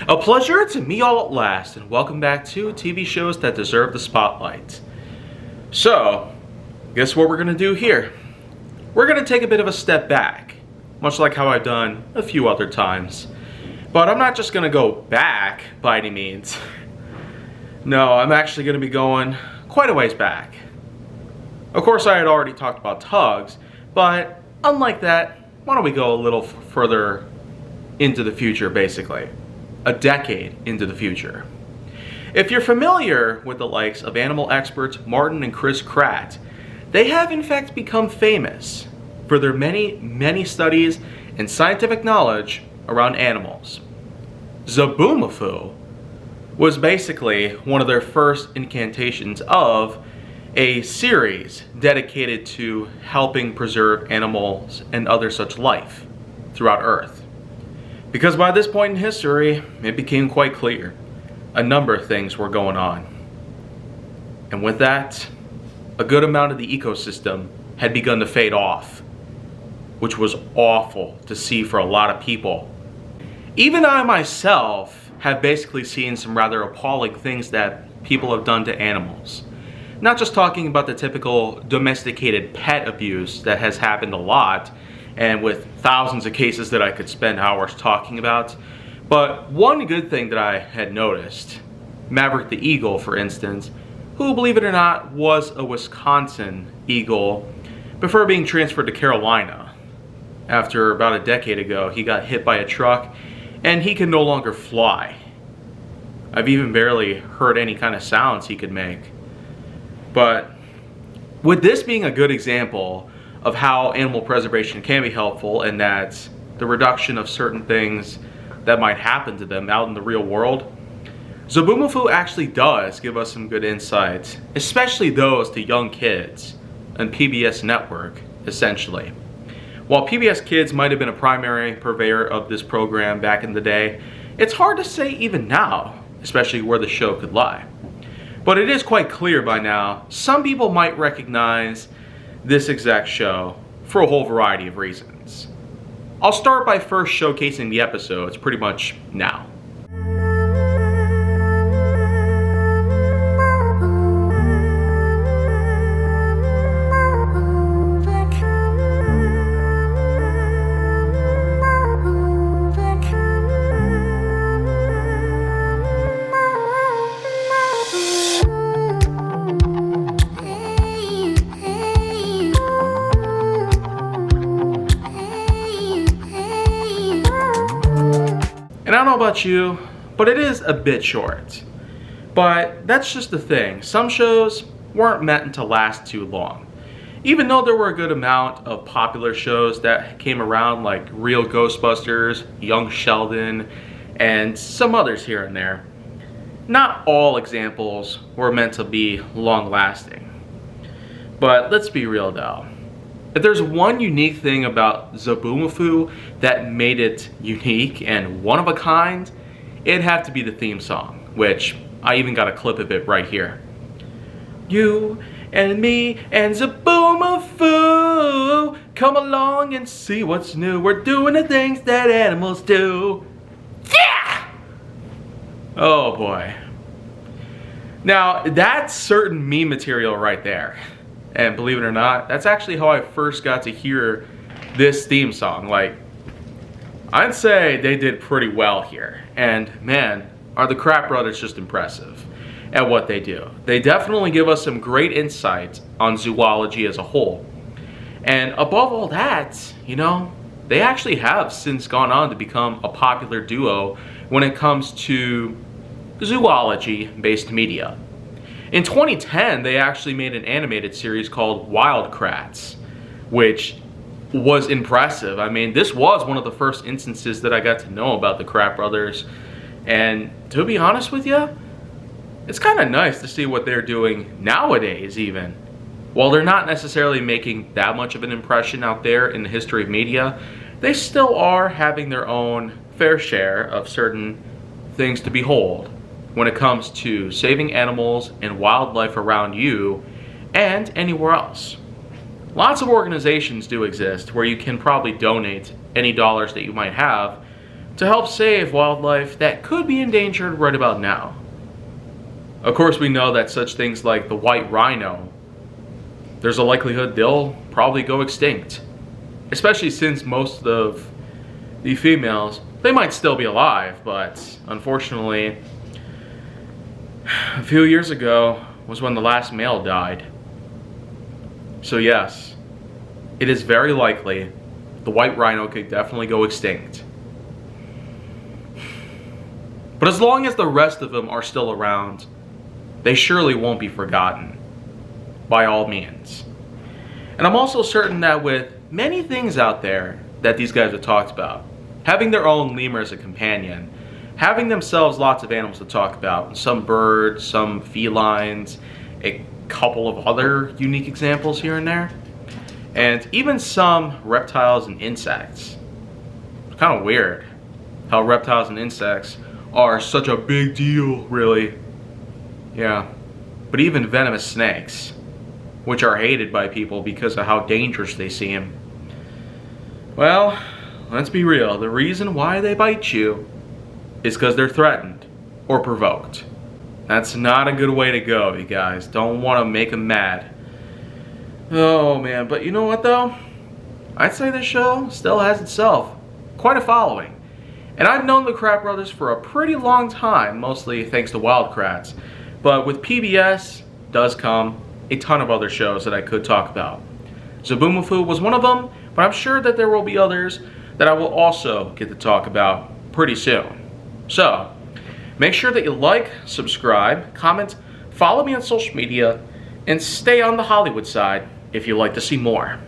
A pleasure to meet y'all at last, and welcome back to TV shows that deserve the spotlight. So, guess what we're gonna do here? We're gonna take a bit of a step back, much like how I've done a few other times. But I'm not just gonna go back by any means. No, I'm actually gonna be going quite a ways back. Of course, I had already talked about tugs, but unlike that, why don't we go a little further into the future, basically. A decade into the future. If you're familiar with the likes of animal experts Martin and Chris Kratt, they have in fact become famous for their many studies and scientific knowledge around animals. Zoboomafoo was basically one of their first incantations of a series dedicated to helping preserve animals and other such life throughout Earth. Because by this point in history, it became quite clear a number of things were going on. And with that, a good amount of the ecosystem had begun to fade off, which was awful to see for a lot of people. Even I myself have basically seen some rather appalling things that people have done to animals. Not just talking about the typical domesticated pet abuse that has happened a lot, and with thousands of cases that I could spend hours talking about. But one good thing that I had noticed, Maverick the Eagle, for instance, who, believe it or not, was a Wisconsin Eagle before being transferred to Carolina. After about a decade ago, he got hit by a truck and he can no longer fly. I've even barely heard any kind of sounds he could make. But with this being a good example of how animal preservation can be helpful, and that the reduction of certain things that might happen to them out in the real world, Zoboomafoo actually does give us some good insights, especially those to young kids and PBS Network, essentially. While PBS Kids might have been a primary purveyor of this program back in the day, it's hard to say even now, especially where the show could lie. But it is quite clear by now, some people might recognize this exact show for a whole variety of reasons. I'll start by first showcasing the episodes pretty much now. And I don't know about you, but it is a bit short. But that's just the thing. Some shows weren't meant to last too long. Even though there were a good amount of popular shows that came around, like Real Ghostbusters, Young Sheldon, and some others here and there, not all examples were meant to be long-lasting. But let's be real though. If there's one unique thing about Zoboomafoo that made it unique and one of a kind, it'd have to be the theme song, which I even got a clip of it right here. You and me and Zoboomafoo, come along and see what's new. We're doing the things that animals do. Yeah! Oh boy. Now, that's certain meme material right there. And believe it or not, that's actually how I first got to hear this theme song. Like, I'd say they did pretty well here. And man, are the Kratt brothers just impressive at what they do. They definitely give us some great insight on zoology as a whole. And above all that, you know, they actually have since gone on to become a popular duo when it comes to zoology-based media. In 2010, they actually made an animated series called Wild Kratts, which was impressive. I mean, this was one of the first instances that I got to know about the Kratt brothers. And to be honest with you, it's kind of nice to see what they're doing nowadays even. While they're not necessarily making that much of an impression out there in the history of media, they still are having their own fair share of certain things to behold when it comes to saving animals and wildlife around you and anywhere else. Lots of organizations do exist where you can probably donate any dollars that you might have to help save wildlife that could be endangered right about now. Of course, we know that such things like the white rhino, there's a likelihood they'll probably go extinct. Especially since most of the females, they might still be alive, but unfortunately, a few years ago was when the last male died. So yes, it is very likely the white rhino could definitely go extinct. But as long as the rest of them are still around, they surely won't be forgotten, by all means. And I'm also certain that with many things out there that these guys have talked about, having their own lemur as a companion, having themselves lots of animals to talk about, some birds, some felines, a couple of other unique examples here and there, and even some reptiles and insects. It's kind of weird how reptiles and insects are such a big deal, really. Yeah, but even venomous snakes, which are hated by people because of how dangerous they seem. Well, let's be real. The reason why they bite you is because they're threatened or provoked. That's not a good way to go, you guys. Don't want to make them mad. Oh, man. But you know what, though? I'd say this show still has itself quite a following. And I've known the Krat Brothers for a pretty long time, mostly thanks to Wild Krats. But with PBS does come a ton of other shows that I could talk about. Zoboomafoo was one of them, but I'm sure that there will be others that I will also get to talk about pretty soon. So, make sure that you like, subscribe, comment, follow me on social media, and stay on the Hollywood side if you'd like to see more.